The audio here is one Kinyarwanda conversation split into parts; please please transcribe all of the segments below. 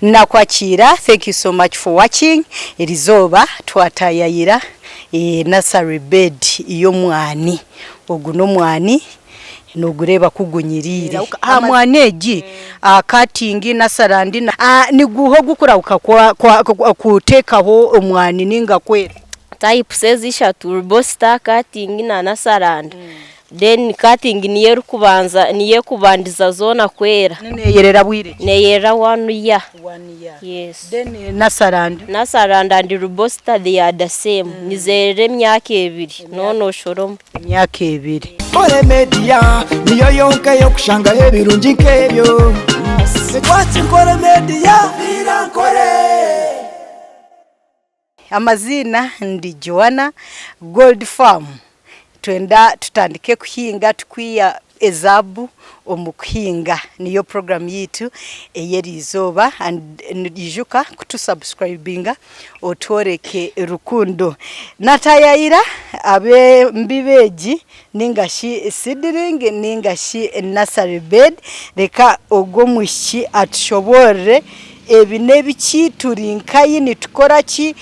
nakwakira. Thank you so much for watching. Irizoba twatayayira nursery bed iyo mwani oguno mwani nogureba kugunyirire amwaneji akatingi nasarandi ni guho gukura kutekaho omwani ninga kwera type says ishatu robusta cutting na nasaranda then cutting niye rukubanza niye kubandiza zona kwera neyerera bwire neyera 1 year yes then nasaranda and robusta they are the same nizere myaka 2 nono shoromo myaka 2 Ole media niyo yonka yo kushanga hebirungi nkebyo Kwati Kole Media Kole. Amazina ndi Joanna Gold Farm. Twenda tutandike kuhinga tukwiya ezabu omukuhinga niyo program yitu eyerizoba and nijuka kutusubscribinga otworeke rukundo natayayira abe mbibeji ningashi seedling ningashi nursery bed reka ogomwishi atushobore ebinebiki turinkayi nitukora ki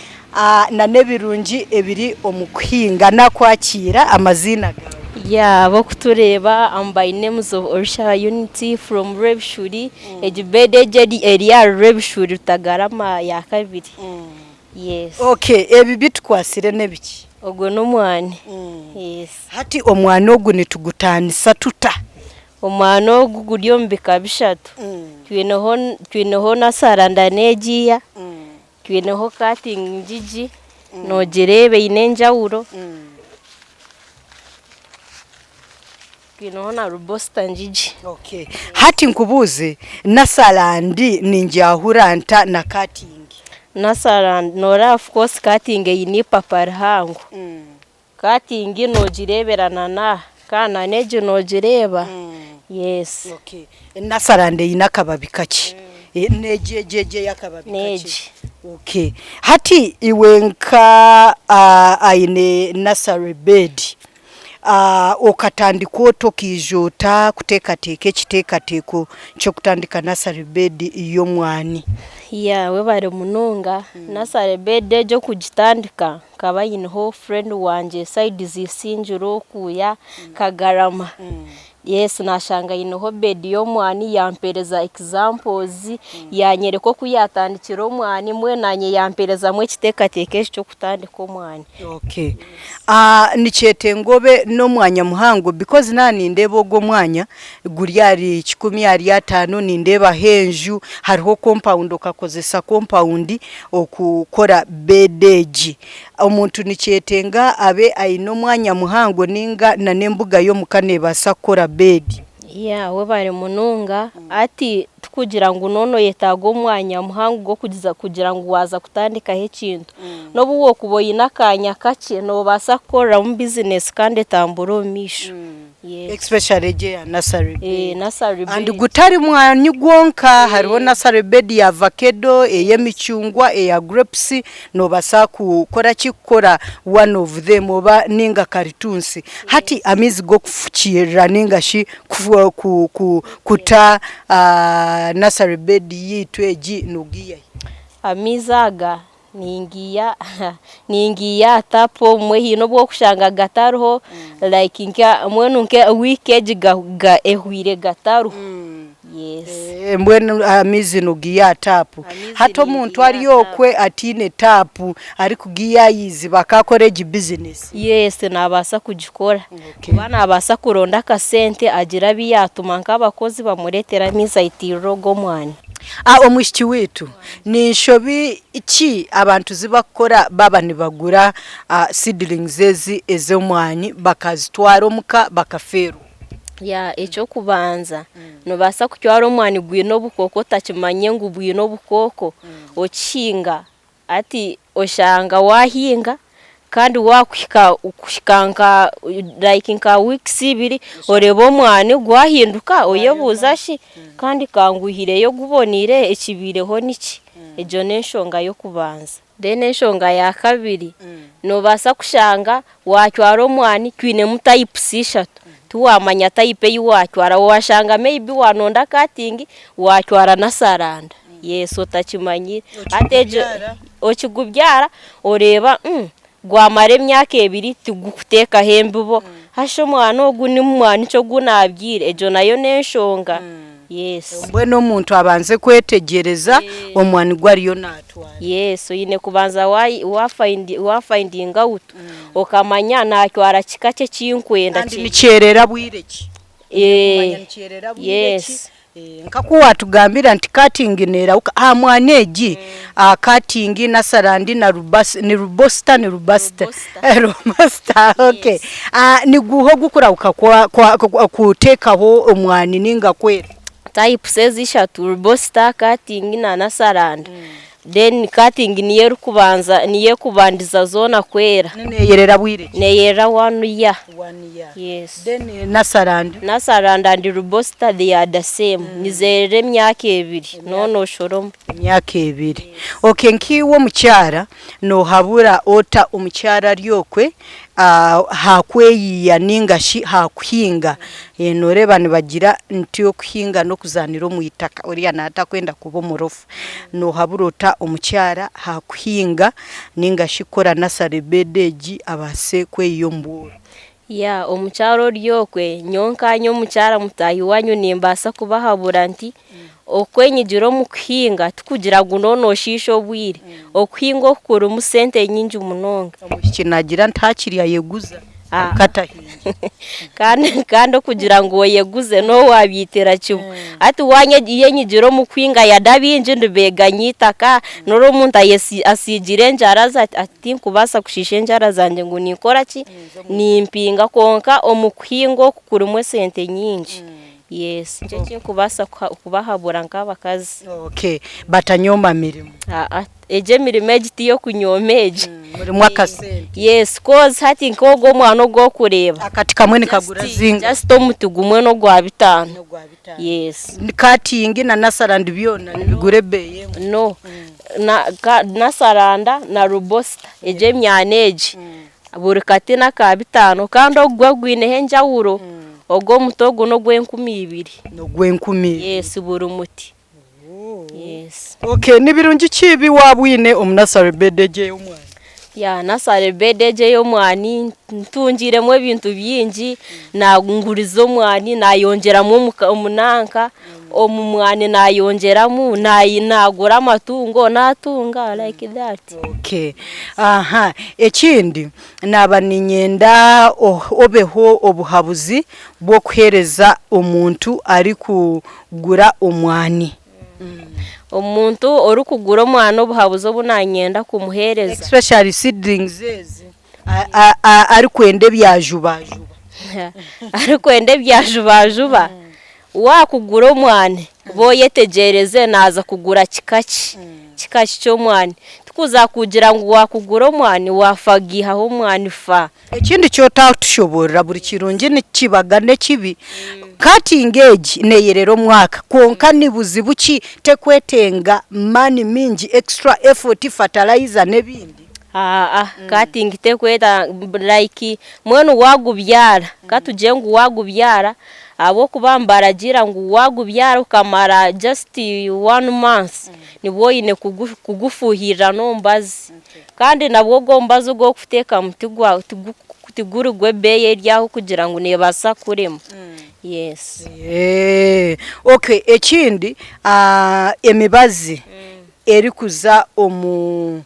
na nebirungi ebiri omukuhinga nakwakira amazina abo kutureba by names of Orisha Unity from Rebshuri ejibede jadi area Rebshuri tagarama ya 2 yes okay ebi bitkwasire nebiki ogo no mwani yes hati omwana ogu nitugutanisa tuta omwana ogu gudyo mbika bishatu twineho nasaranda negiya twineho cutting njiji no jirebe inenjawuro twinona robusta njiji okay hati nkubuze nasarandi ninjahuranta na cutting nasarand nora of course cutting yini papar hangu cutting no jireberana na kana neje no jireba yes okay nasarande inakababi kaki nejejeje yakababi kaki okay hati iwenka aine nursery bed okatandiko tokijota kutekateke kitekateko cyo kutandika nursery bed iyo mwani we bare mununga nursery bed jo kugitandika kaba yinho friend wanje side zisinjuro kuya kagarama yes nashanga yinho bed yo mwani yampereza examples yanyereko kuyatandikira omwani mwe nanye yampereza mwe kitekateke cyo kutandika omwani okay nichete ngobe no mwanya muhango because nani ndebo go mwanya guryari 15 nindeba henju hariho compound okakozesa compound okukora bedeji omuntu nichetenga abe aino mwanya muhango ninga na nembuga yo mukane basakora bedi we bare mununga ati tukugira ngo nono yetago mwanya muhango go kugira ngo waza kutandika he kintu no buwo kuboyina kanya kake no basakora mu business kandi tamburo misho especially je nursery bed nursery bed and gutari mwanyu gonka hariho nursery bed ya avocado eyemichungwa eya grapes no basaku kora kikora one of them oba ninga cartoons hati amizi go kufukira ninga shi kuta nursery bed yitweji nugiya amizaga ningiya tapo mwe hino bwo kushanga gataruho like nka mwenu nke weekend ga ehwire gataru yes mbwenu amizi nugiya tapo hato muntu ari yokwe atine tapu ari kugiya yizi bakakoreje business yes nabasa kugikora bana abasa kuronda ka sente agira biyatuma nkabakozi bamuretera miza itiro go mwani omwishiki wetu ni shobi iki abantu zibakora baba nibagura seedlings ezomwanyi bakazitwara omuka bakaferu echo kubanza no basa kucyara omwani gwino bukoko takimanye ngo bwino bukoko okinga ati oshanga wahinga kandi wakwika ukushikanga like nka weeks 2 orebo omwani gwahinduka oyebuzashi kandi kanguhire yo gubonire ekibireho niki ejo nenshonga yo kubanza then enshonga ya 2 no basa kushanga wacyara omwani twine mu types 3 tuwamanya type yiwacyara washanga maybe wanonda cutting wacyara nasaranda yes otakimanyire ateje okigubyara oreba gwamara emyaka 2 tugukuteka hembubo hasho mwana ogu ni mwana cyo gunabwire ejo nayo nenshonga yes mbwene omuntu abanze kwetegereza omwani gwariyo natwara yes oyine kubanza wa finding out okamanya nakwara kikache kinkwenda kandi nikyerera bwireki yes nkakuwa tugambira nti cutting nera mwaneji cutting nasarandi na robusta okay ni guho gukura ukakwa kutekaho omwani ninga kwera types ezishatu robusta cutting na nasarandi then cutting niye kubandiza zona kwera neyerera bwire neyera 1 year yes then nasarandi and robusta they are the same nizere emyaka 2 nono shoromo emyaka 2 okay nkiwo mukyara no habura ota omukyara ryokwe hakweyiya ningashi hakuhinga noreba nibagira ntiyo kuhinga no kuzanira omuyitaka oriya natakwenda kuba murofu no haburota omukyara hakuhinga ningashi kora nasarebedeji abase kweyo mburo ya omukyaro ryokwe nyonkanyo omukyara mutayi wanyu nimbasa kubahabura nti okwenyigiro mu kuhinga tukugira gunono shisho obwire okuhinga okukura mu sente nyingi munonga kinagira ntakiriya yeguza kandi okugira ngo yeguze no wabyitera cyo ati wanye yenyigiro mu kuhinga yadabinje ndibeganyitaka noro umuntu asigire njaraza ati kubasa kushishe njara zanje ngo nikora ki nimpinga konka omukuhinga okukura mu sente nyingi yes cyo kubasa kubahabura nk'abakazi okay batanyoma mirimo eje mirimo egitiyo kunyomeje muri mwaka sente yes cause hati nkogo mwana go kureba akati kamwe nikagura zinga just omutugumwe no gwa 5 yes cutting na nasarandi byona bigure beye no nasaranda na robusta eje myaneje buri katina ka 5 kandi ogwagwine henjawuro ogo mutogo no gwe 12 yes buri muti yes okay nibirungi kibi wabwine omunasarebedeje y'omwana ya nasarebedeje y'omwani ntungiremo ebintu byingi nagungurizo omwani nayongeramo omunanka omumwani nayongeramo nagura amatungo natunga like that okay ekindi naba ninyenda obeho obuhabuzi bwo kuhereza omuntu ari kugura omwani omuntu ori kugura omwana obuhabuzo bunanyenda kumuhereza especially seedlings ari kwende byajubajuba ari kwende byajubajuba wakugura omwana boyetegereze naza kugura kikachi cy'omwana tukuza kugira ngo wakugura omwana wafagihaho omwana fa ekindi cyota tushobora buri kirungi nikibagane kibi cutting age neyerero mwaka konka nibuzi buki tekwetenga mani mingi extra effort fertilizer nebindi cutting tekweta like mwenu wagubyara katujengu wagubyara abo kubambara gira ngo wagubyara ukamara just 1 month nibo yine kugufuhira nombazi kandi nabwo gombazo go kuteka mutigwa kutigurugwe beye ryaho kugira ngo nebasa kurema yes okay ekindi emibazi eri kuza omu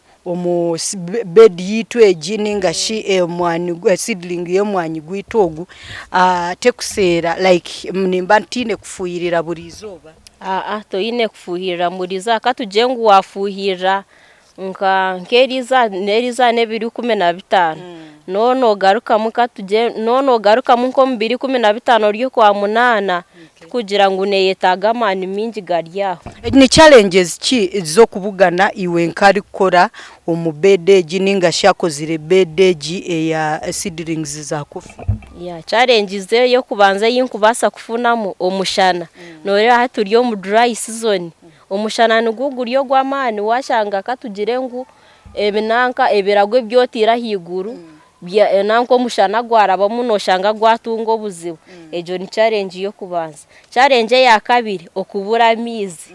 bed yitu ejini ngashi omwani seedling y'omwani gwitogu tekusera like nimba ntine kufuhirira buri zoba toyine kufuhirira muri za katujengu wafuhirira nkeriza nebiri 15 nono garuka mukatuje nono garuka munko 215 ryo kwa 8 kugira ngo neyetaga mani mingi garyaho ni challenges ki zo kubugana iwe nkari kora omubedeji ninga shakozire bedeji ya seedlings za kofi ya challenges yo kubanza yinkubasa kufunamo omushana norera haturiyo mu dry season omushana nuguguriyo gwamani washanga katugire ngo ebinanka ebiragwe byotira higuru nanko mushana gwaraba muno shanga gwatunga obuzibu ejo ni challenge yo kubanza. Challenge ya kabiri okubura amizi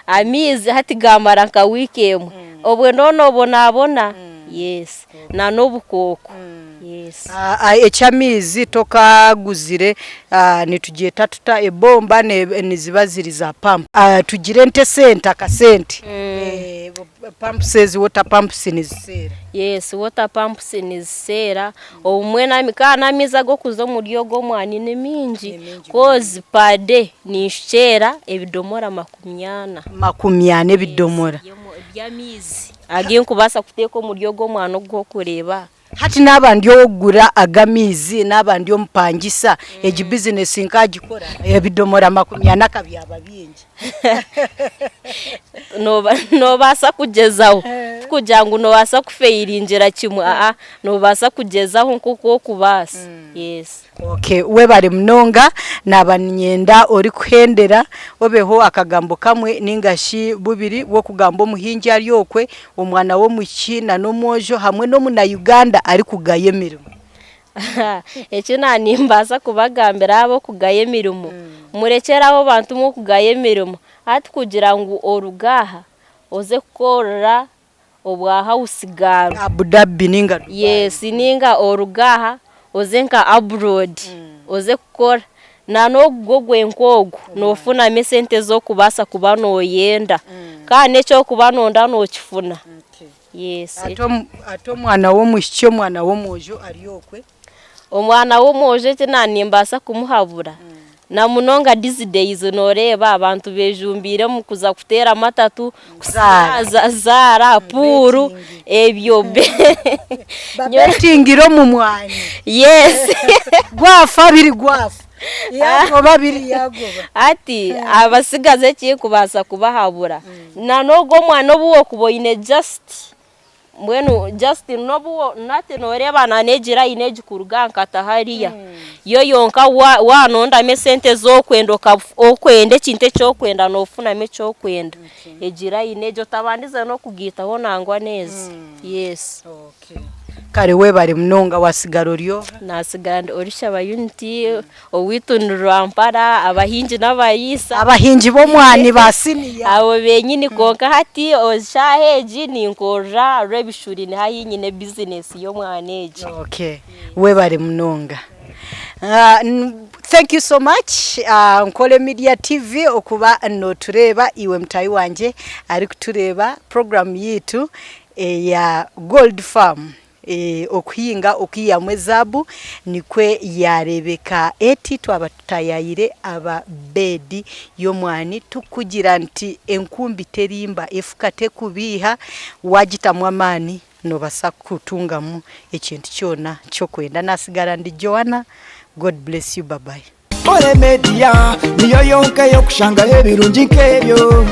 amizi hati gamara nka weekend obwe nono bonabona yes na nobukoko yes echamizi tokaguzire nitugieta tuta ebomba niziba ziri za pump tugire nte sente akasente pumps water pumps nizisera yes water pumps nizisera omwe namikana miza go kuzo muri yogo mwani ni mingi cause per day ni shera ebidomora 40 ebidomora byamizi agiye kubasa kuteko muri yogo mwana go kureba hati n'abandi ogura agamizi n'abandi omupangisa egi business nkagikora ebidomora 40 kabyaba bingi no basa kugezaho kugira ngo no basa kufeirinjira kimwe no basa kugezaho nkuko kubasa yes okay we bari mnonga nabanyenda ori kuhendera obeho akagambo kamwe ningashi bubiri wo kugamba omuhingi ari okwe omwana wo mukina no mojo hamwe no muna Uganda ari kugaye mirimo ekina nimbasa kubagambira abo kugaye mirimo murekera abo bantu mu kugaye mirimo ati kugira ngo orugaha oze kukora obwa house girl Abu Dhabi ninga yes ninga orugaha oze nka abroad oze kukora na no gogwe nkogo nofuna mesente zo kubasa kuba no yenda kane cyo kuba nonda no kifuna yes ato mwana wo mushyo mwana wo mojo ari okwe omwana wo moje cyane nimbasa kumuhabura na munonga these days noreba abantu bejumbire mu kuza kutera matatu kusaza zara puru ebyo be nyotingiro mu mwanya yes gwafa biri gwafa yago babiri yagoba ati abasigaze ki kubasa kubahabura na nogo mwana obuwo kuboine just mwenu Justin nobu nate noreba na negira ineji kuruga nkata hariya yo yonka wanonda mesente zo kwendoka okwende kinte cyo kwenda nofuna mecho kwenda egira inejo tabandiza no kugita honangwa neza yes okay kare we bari mnonga wasigaro ryo nasiganda orisha ba unity owitunura mpara abahinji n'abayisa abahinji bo mwani basiniya abo benyini konka hati oshaheji ninkora rebishuri ni hayinyine business yo mwaneji okay we bari mnonga thank you so much Nkole Media TV okuba no tureba iwe mtayi wanje ari kutureba program yitu ya Gold Farm okuhinga okiyamwe zabu nikwe yarebeka eti twaba tutayayire aba bedi yo mwani tukugira nti enkumbi terimba efukate kubiha wagitamwa mani no basa kutungamu ekintu cyona cyo kwenda nasigara ndi Joanna. God bless you, bye bye. Nkole Media niyo yonka yo kushanga ebirungi nkebyo.